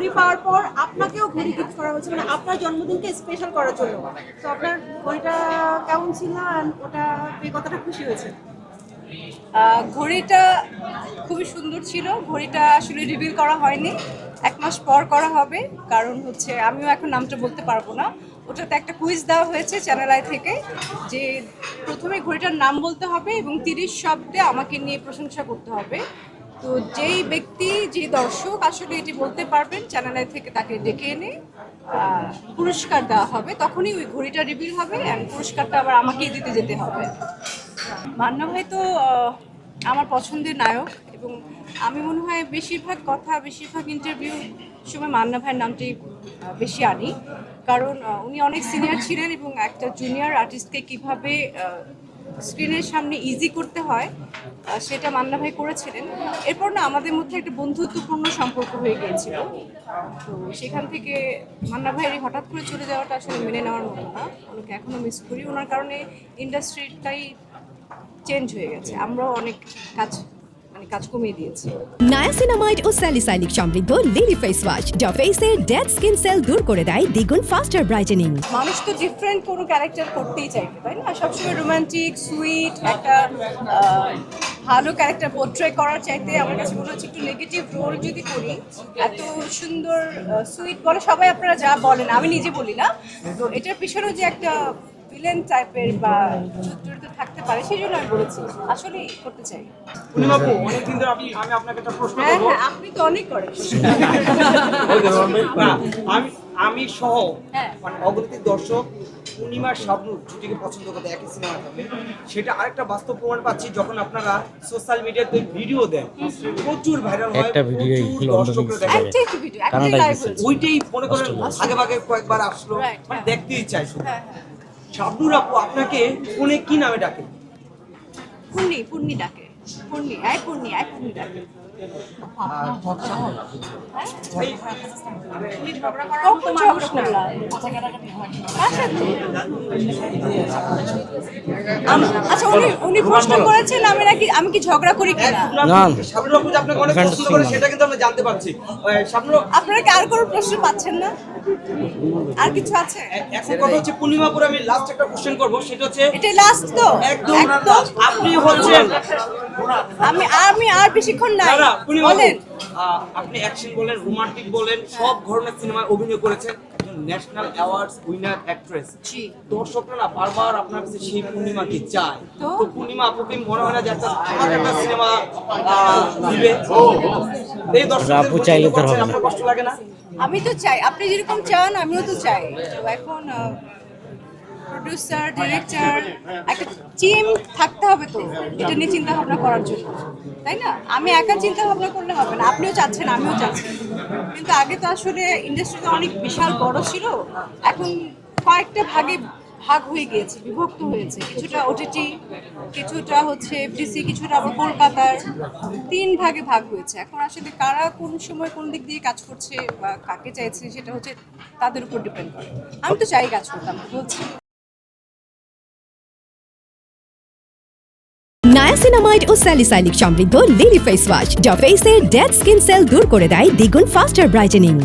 ঘড়ি পাওয়ার পর আপনাকেও ঘড়ি গিফট করা হয়েছে, মানে আপনার জন্মদিনকে স্পেশাল করার জন্য। তো আপনার ঘড়িটা কেমন ছিল আর ওটা পেয়ে কতটা খুশি হয়েছে? ঘড়িটা খুবই সুন্দর ছিল। ঘড়িটা আসলে রিভিল করা হয়নি, 1 মাস পর করা হবে। কারণ হচ্ছে আমিও এখন নামটা বলতে পারবো না। ওটাতে একটা কুইজ দেওয়া হয়েছে চ্যানেল আই থেকে, যে প্রথমে ঘড়িটার নাম বলতে হবে এবং 30 শব্দে আমাকে নিয়ে প্রশংসা করতে হবে। তো যেই ব্যক্তি, যে দর্শক আসলে এটি বলতে পারবেন, চ্যানেল আই থেকে তাকে ডেকে এনে পুরস্কার দেওয়া হবে। তখনই ওই ঘড়িটা রিভিল হবে অ্যান্ড পুরস্কারটা আবার আমাকেই দিতে যেতে হবে। মান্না ভাই তো আমার পছন্দের নায়ক, এবং আমি মনে হয় বেশিরভাগ ইন্টারভিউ সময় মান্না ভাইয়ের নামটি বেশি আনি। কারণ উনি অনেক সিনিয়র ছিলেন এবং একটা জুনিয়র আর্টিস্টকে কীভাবে স্ক্রিনের সামনে ইজি করতে হয় সেটা মান্না ভাই করেছিলেন। এরপর না আমাদের মধ্যে একটা বন্ধুত্বপূর্ণ সম্পর্ক হয়ে গিয়েছিল। তো সেখান থেকে মান্না ভাইয়ের হঠাৎ করে চলে যাওয়াটা আসলে মেনে নেওয়ার মতো না। ওনাকে এখনও মিস করি। ওনার কারণে ইন্ডাস্ট্রিটাই চেঞ্জ হয়ে গেছে। আমরাও অনেক কাজ কমিয়ে দিয়েছি। নায়াসিনামাইড ও স্যালিসাইলিক সমৃদ্ধ লিলি ফেস ওয়াশ যা ফেসের ডেড স্কিন সেল দূর করে দেয় দ্বিগুণ ফাস্টার ব্রাইটেনিং। মানুষ তো ডিফারেন্ট কোনো ক্যারেক্টার করতেই চাইবে, তাই না? সবসময় রোমান্টিক সুইট একটা ভালো ক্যারেক্টার পোর্ট্রে করার চাইতে আমার কাছে মনে হচ্ছে একটু নেগেটিভ রোল যদি করি, এত সুন্দর সুইট বলে সবাই, আপনারা যা বলেন, আমি নিজে বলি না। তো এটার পিছনেও যে একটা ভিলেন টাইপের বা জড়িত থাকতে পারে, সেই জন্য আমি বলেছি আসলে করতে চাই। অনেকদিন ধরে আমি আপনাকে একটা প্রশ্ন হ্যাঁ করব। হ্যাঁ, আপনি তো অনেক করেন। আমি সহ হ্যাঁ। মানে অগণিত দর্শক পূর্ণিমার শাবনূর জুটিকে পছন্দ করতে একই সিনেমা থাকবে, সেটা আরেকটা বাস্তব প্রমাণ পাচ্ছি যখন আপনারা সোশ্যাল মিডিয়াতে ভিডিও দেন, প্রচুর ভাইরাল হয়, একটা ভিডিও প্রচুর দর্শকরা দেখে। একটাই তো ভিডিও, একটাই লাইভ হয়েছে। ওইটাই মনে করেন আগে ভাগে কয়েকবার আসলো, Right, মানে হ্যাঁ। দেখতেই চাই শুধু। হ্যাঁ হ্যাঁ, শাবনূর আপু আপনাকে ফোনে কি নামে ডাকে? পূর্ণি ডাকে। পূর্ণি ডাকে। কখন ঝগড়া করলাম? আচ্ছা, উনি প্রশ্ন করেছেন আমি কি ঝগড়া করি কিনা। না। শাবনূর আপু যে আপনাকে অনেক পছন্দ করে সেটা কিন্তু আমরা জানতে পারছি। শাবনূর, আপনারা কি আর কোনো প্রশ্ন পাচ্ছেন না? আর কিছু আছে? এখন কথা হচ্ছে পূর্ণিমাপুর, আমি লাস্ট একটা কোশ্চেন করব, সেটা হচ্ছে এটাই লাস্ট তো? একদম একদম। আপনি হচ্ছেন আমি আর বেশিক্ষণ নাই, বলেন। আপনি অ্যাকশন বলেন, রোমান্টিক বলেন, সব ধরনের সিনেমায় অভিনয় করেছেন, একজন ন্যাশনাল অ্যাওয়ার্ডস উইনার অ্যাক্ট্রেস। জি। দর্শকরা না বারবার আপনার কাছে সেই পূর্ণিমাকে চায়। তো? তো পূর্ণিমা আপুকে মনে হয় না যে একটা সিনেমা দিবে? এই দর্শকদের আপু চাইলে তো হবে না। আপনার কষ্ট লাগে না? আমি তো চাই, আপনি যেরকম চান আমিও তো চাই। তো এখন প্রোডিউসার, ডিরেক্টর, একটা টিম থাকতে হবে তো এটা নিয়ে চিন্তা ভাবনা করার জন্য, তাই না? আমি একা চিন্তা ভাবনা করলে হবে না। আপনিও চাচ্ছেন, আমিও চাচ্ছি, কিন্তু আগে তো আসলে ইন্ডাস্ট্রিটা অনেক বিশাল বড় ছিল। এখন কয়েকটা ভাগ হয়ে গিয়েছে, বিভক্ত হয়েছে। কিছুটা ওটিটি, কিছুটা হচ্ছে এফডিসি, কিছুটা আবার কলকাতার, 3 ভাগে ভাগ হয়েছে। এখন আসলে কারা কোন সময় কোন দিক দিয়ে কাজ করছে বা কাকে চাইছে সেটা হচ্ছে তাদের উপর ডিপেন্ড করে। আমি তো চাই কাজ করতাম, বলছি। নায়াসিনামাইড ও স্যালিসাইলিক সমৃদ্ধ লিলি ফেস ওয়াশ যা ফেসের ডেড স্কিন সেল দূর করে দেয় দ্বিগুণ ফাস্টার ব্রাইটেনিং।